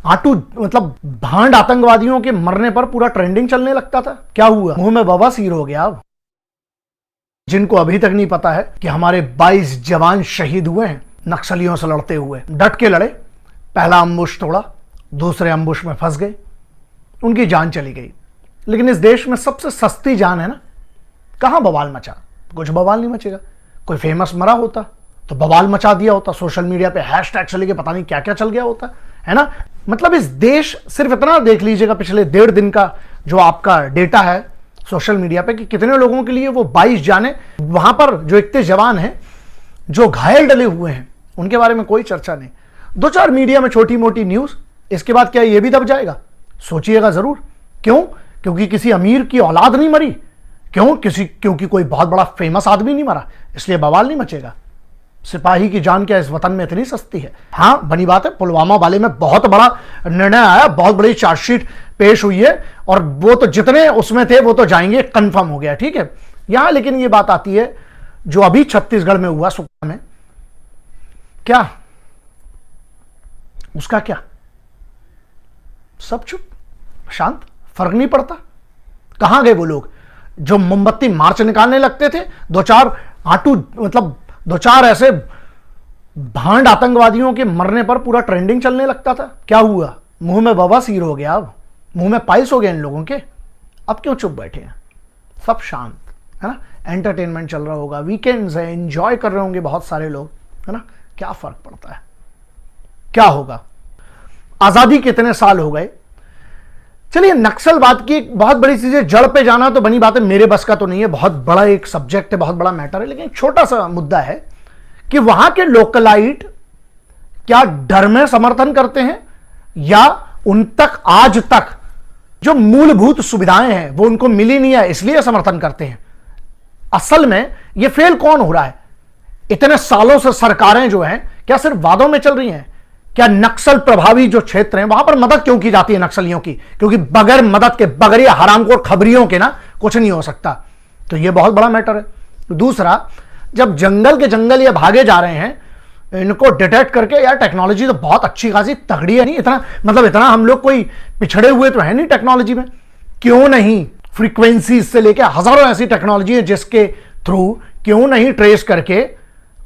आटू मतलब भांड आतंकवादियों के मरने पर पूरा ट्रेंडिंग चलने लगता था। क्या हुआ? मुंह में बवासीर हो गया। अब जिनको अभी तक नहीं पता है कि हमारे 22 जवान शहीद हुए हैं नक्सलियों से लड़ते हुए, डट के लड़े, पहला अम्बुश तोड़ा, दूसरे अम्बुश में फंस गए, उनकी जान चली गई। लेकिन इस देश में सबसे सस्ती जान है ना, कहां बवाल मचा? कुछ बवाल नहीं मचेगा। कोई फेमस मरा होता तो बवाल मचा दिया होता, सोशल मीडिया पे हैशटैग चले के पता नहीं क्या क्या चल गया होता है ना। मतलब इस देश, सिर्फ इतना देख लीजिएगा पिछले 1.5 दिन का जो आपका डेटा है सोशल मीडिया पे कि कितने लोगों के लिए वो 22 जाने, वहां पर जो इतने जवान हैं जो घायल डले हुए हैं उनके बारे में कोई चर्चा नहीं। 2-4 मीडिया में छोटी मोटी न्यूज, इसके बाद क्या ये भी दब जाएगा? सोचिएगा जरूर। क्यों? क्योंकि किसी अमीर की औलाद नहीं मरी। क्योंकि कोई बहुत बड़ा फेमस आदमी नहीं मरा, इसलिए बवाल नहीं मचेगा। सिपाही की जान क्या इस वतन में इतनी सस्ती है? हाँ, बनी बात है, पुलवामा वाले में बहुत बड़ा निर्णय आया, बहुत बड़ी चार्जशीट पेश हुई है और वो तो जितने उसमें थे वो तो जाएंगे, कंफर्म हो गया, ठीक है। यहां लेकिन ये बात आती है जो अभी छत्तीसगढ़ में हुआ, सुकमा में, क्या उसका क्या? सब चुप, शांत, फर्क नहीं पड़ता। कहां गए वो लोग जो मोमबत्ती मार्च निकालने लगते थे? 2-4 आटू मतलब 2-4 ऐसे भांड आतंकवादियों के मरने पर पूरा ट्रेंडिंग चलने लगता था। क्या हुआ? मुंह में बवासीर हो गया। अब मुंह में पाइल्स हो गए इन लोगों के। अब क्यों चुप बैठे हैं? सब शांत है ना। एंटरटेनमेंट चल रहा होगा, वीकेंड्स है, एंजॉय कर रहे होंगे बहुत सारे लोग, है ना। क्या फर्क पड़ता है? क्या होगा? आजादी कितने साल हो गए। चलिए, नक्सलवाद की एक बहुत बड़ी चीज है, जड़ पे जाना तो बनी बात है, मेरे बस का तो नहीं है, बहुत बड़ा एक सब्जेक्ट है, बहुत बड़ा मैटर है। लेकिन एक छोटा सा मुद्दा है कि वहां के लोकलाइट क्या डर में समर्थन करते हैं या उन तक आज तक जो मूलभूत सुविधाएं हैं वो उनको मिली नहीं है इसलिए समर्थन करते हैं। असल में ये फेल कौन हो रहा है? इतने सालों से सरकारें जो हैं क्या सिर्फ वादों में चल रही हैं? क्या नक्सल प्रभावी जो क्षेत्र हैं वहां पर मदद क्यों की जाती है नक्सलियों की? क्योंकि बगैर मदद के, बगैर हरामखोर खबरियों के ना कुछ नहीं हो सकता। तो ये बहुत बड़ा मैटर है। दूसरा, जब जंगल के जंगल ये भागे जा रहे हैं, इनको डिटेक्ट करके, यार टेक्नोलॉजी तो बहुत अच्छी खासी तगड़ी है, नहीं इतना हम लोग कोई पिछड़े हुए तो है नहीं टेक्नोलॉजी में। क्यों नहीं फ्रीक्वेंसी से लेकर हजारों ऐसी टेक्नोलॉजी है जिसके थ्रू क्यों नहीं ट्रेस करके,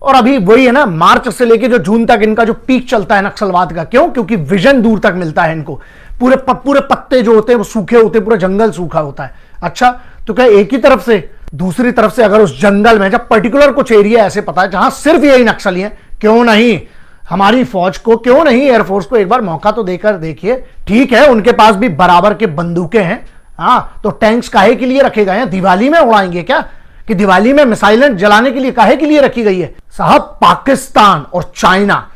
और अभी वही है ना, मार्च से लेके जो जून तक इनका जो पीक चलता है नक्सलवाद का। क्यों? क्योंकि विजन दूर तक मिलता है इनको। पूरे पत्ते जो होते हैं वो सूखे होते हैं, पूरा जंगल सूखा होता है। अच्छा, तो क्या एक ही तरफ से, दूसरी तरफ से अगर उस जंगल में जब पर्टिकुलर कुछ एरिया ऐसे पता है जहां सिर्फ यही नक्सली हैं, क्यों नहीं हमारी फौज को, क्यों नहीं एयरफोर्स को एक बार मौका तो देकर देखिए। ठीक है, उनके पास भी बराबर के बंदूकें हैं, हाँ, तो टैंक्स काहे के लिए रखे गए हैं? दिवाली में उड़ाएंगे क्या? कि दिवाली में मिसाइलें जलाने के लिए काहे के लिए रखी गई है? साहब, पाकिस्तान और चाइना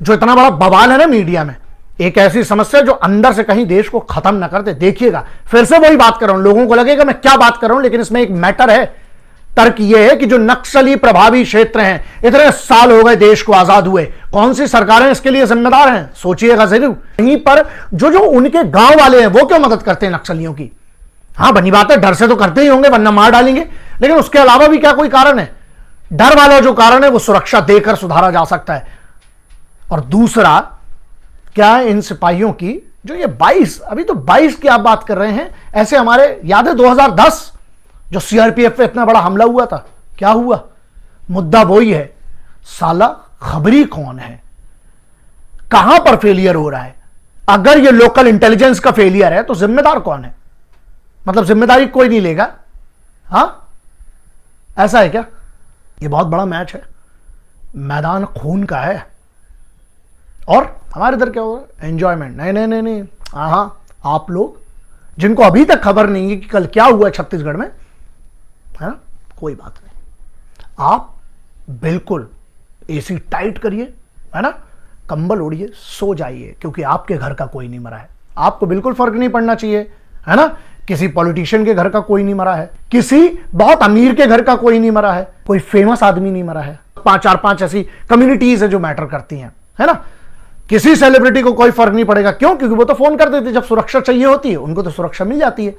जो इतना बड़ा बवाल है ना मीडिया में, एक ऐसी समस्या जो अंदर से कहीं देश को खत्म ना करते। देखिएगा, फिर से वही बात कर रहा हूं, लोगों को लगेगा मैं क्या बात कर रहा हूं, लेकिन इसमें एक मैटर है। तर्क यह है कि जो नक्सली प्रभावी क्षेत्र हैं, इतने साल हो गए देश को आजाद हुए, कौन सी सरकारें इसके लिए जिम्मेदार हैं? सोचिएगा जरूर। यहीं पर जो उनके गांव वाले हैं वो क्यों मदद करते हैं नक्सलियों की? हाँ, बनी बात है, डर से तो करते ही होंगे वरना मार डालेंगे, लेकिन उसके अलावा भी क्या कोई कारण है? डर वाला जो कारण है वो सुरक्षा देकर सुधारा जा सकता है। और दूसरा, क्या है इन सिपाहियों की जो ये 22, अभी तो 22 की आप बात कर रहे हैं, ऐसे हमारे याद है 2010 जो सीआरपीएफ पे इतना बड़ा हमला हुआ था, क्या हुआ? मुद्दा वही है, साला खबरी कौन है? कहां पर फेलियर हो रहा है? अगर ये लोकल इंटेलिजेंस का फेलियर है तो जिम्मेदार कौन है? मतलब जिम्मेदारी कोई नहीं लेगा? हां, ऐसा है क्या? ये बहुत बड़ा मैच है, मैदान खून का है। और हमारे इधर क्या होगा? एंजॉयमेंट। नहीं, हाँ, आप लोग जिनको अभी तक खबर नहीं है कि कल क्या हुआ छत्तीसगढ़ में, है ना, कोई बात नहीं, आप बिल्कुल एसी टाइट करिए, है ना, कंबल ओढ़िए, सो जाइए, क्योंकि आपके घर का कोई नहीं मरा है। आपको बिल्कुल फर्क नहीं पड़ना चाहिए, है ना। किसी पॉलिटिशियन के घर का कोई नहीं मरा है, किसी बहुत अमीर के घर का कोई नहीं मरा है, कोई फेमस आदमी नहीं मरा है। 4-5 ऐसी कम्युनिटीज है जो मैटर करती हैं, है ना। किसी सेलिब्रिटी को कोई फर्क नहीं पड़ेगा। क्यों? क्योंकि वो तो फोन कर देते जब सुरक्षा चाहिए होती है, उनको तो सुरक्षा मिल जाती है।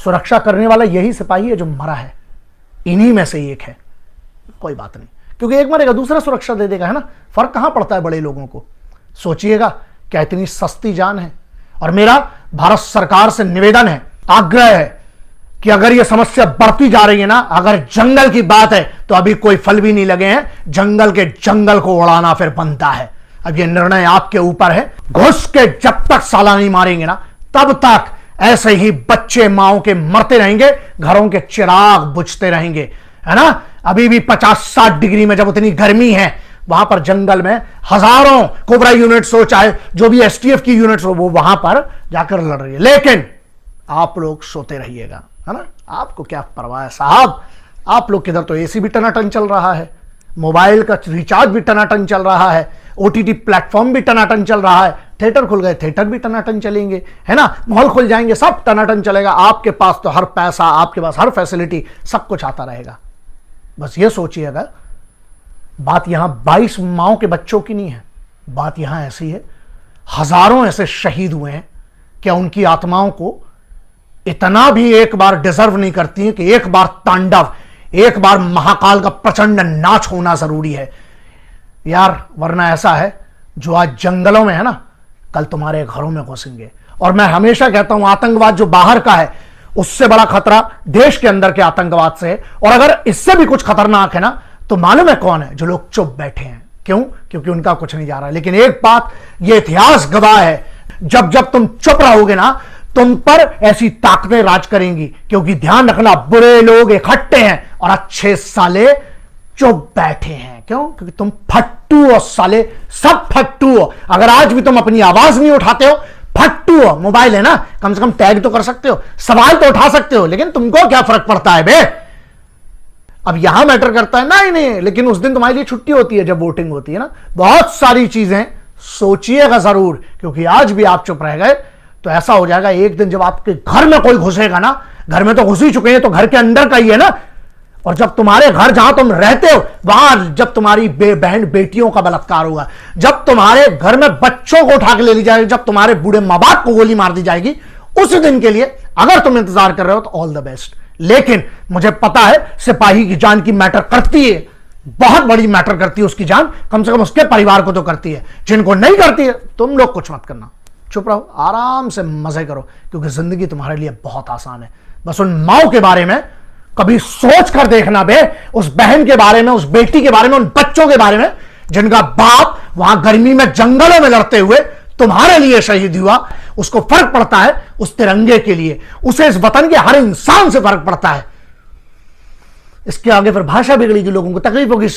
सुरक्षा करने वाला यही सिपाही है जो मरा है, इन्हीं में से एक है। कोई बात नहीं, क्योंकि एक मरेगा दूसरा सुरक्षा दे देगा, है ना। फर्क कहां पड़ता है बड़े लोगों को? सोचिएगा, क्या इतनी सस्ती जान है? और मेरा भारत सरकार से निवेदन है, आग्रह है कि अगर यह समस्या बढ़ती जा रही है ना, अगर जंगल की बात है तो अभी कोई फल भी नहीं लगे हैं, जंगल के जंगल को उड़ाना फिर बनता है। अब यह निर्णय आपके ऊपर है। घुस के जब तक साला नहीं मारेंगे ना, तब तक ऐसे ही बच्चे माओ के मरते रहेंगे, घरों के चिराग बुझते रहेंगे, है ना। अभी भी 50-60 डिग्री में जब उतनी गर्मी है, वहां पर जंगल में हजारों कोबरा यूनिट्स हो, चाहे जो भी एसटीएफ की यूनिट्स हो, वो वहां पर जाकर लड़ रही है। लेकिन आप लोग सोते रहिएगा, है ना। आपको क्या परवाह है साहब, आप लोग किधर तो एसी भी टनाटन चल रहा है, मोबाइल का रिचार्ज भी टनाटन चल रहा है, ओटीटी प्लेटफॉर्म भी टनाटन चल रहा है, थिएटर खुल गए, थिएटर भी टनाटन चलेंगे, है ना, मॉल खुल जाएंगे, सब टनाटन चलेगा। आपके पास तो हर पैसा, आपके पास हर फैसिलिटी, सब कुछ आता रहेगा। बस ये सोचिएगा, बात यहां 22 माओ के बच्चों की नहीं है, बात यहां ऐसी है, हजारों ऐसे शहीद हुए हैं, क्या उनकी आत्माओं को इतना भी एक बार डिजर्व नहीं करती है कि एक बार तांडव, एक बार महाकाल का प्रचंड नाच होना जरूरी है यार। वरना ऐसा है, जो आज जंगलों में है ना, कल तुम्हारे घरों में घुसेंगे। और मैं हमेशा कहता हूं, आतंकवाद जो बाहर का है, उससे बड़ा खतरा देश के अंदर के आतंकवाद से है। और अगर इससे भी कुछ खतरनाक है ना, तो मालूम है कौन है? जो लोग चुप बैठे हैं। क्यों? क्योंकि उनका कुछ नहीं जा रहा है। लेकिन एक बात ये इतिहास गवाह है, जब जब तुम चुप रहोगे ना, तुम पर ऐसी ताकतें राज करेंगी। क्योंकि ध्यान रखना, बुरे लोग इकट्ठे हैं और अच्छे साले चुप बैठे हैं। क्यों? क्योंकि तुम फट्टू हो साले, सब फट्टू हो। अगर आज भी तुम अपनी आवाज नहीं उठाते हो, फट्टू हो। मोबाइल है ना, कम से कम टैग तो कर सकते हो, सवाल तो उठा सकते हो, लेकिन तुमको क्या फर्क पड़ता है बे? अब यहां मैटर करता है ना, नहीं, लेकिन उस दिन तुम्हारे लिए छुट्टी होती है जब वोटिंग होती है ना। बहुत सारी चीजें सोचिएगा जरूर, क्योंकि आज भी आप चुप रह गए तो ऐसा हो जाएगा एक दिन जब आपके घर में कोई घुसेगा ना, घर में तो घुस ही चुके हैं, तो घर के अंदर का ही है ना। और जब तुम्हारे घर जहां तुम रहते हो, वहां जब तुम्हारी बहन बेटियों का बलात्कार होगा, जब तुम्हारे घर में बच्चों को उठा के ले ली जाएगी, जब तुम्हारे बूढ़े मां बाप को गोली मार दी जाएगी, उस दिन के लिए अगर तुम इंतजार कर रहे हो तो ऑल द बेस्ट। लेकिन मुझे पता है सिपाही की जान की मैटर करती है, बहुत बड़ी मैटर करती है उसकी जान, कम से कम उसके परिवार को तो करती है। जिनको नहीं करती है, तुम लोग कुछ मत करना, चुप रहो, आराम से मजे करो, क्योंकि जिंदगी तुम्हारे लिए बहुत आसान है। बस उन माओ के बारे में कभी सोच कर देखना बे, उस बहन के बारे में, उस बेटी के बारे में, उन बच्चों के बारे में जिनका बाप वहां गर्मी में जंगलों में लड़ते हुए तुम्हारे लिए शहीद हुआ। उसको फर्क पड़ता है उस तिरंगे के लिए, उसे इस वतन के हर इंसान से फर्क पड़ता है। इसके आगे फिर भाषा बिगड़ेगी, लोगों को तकलीफ होगी।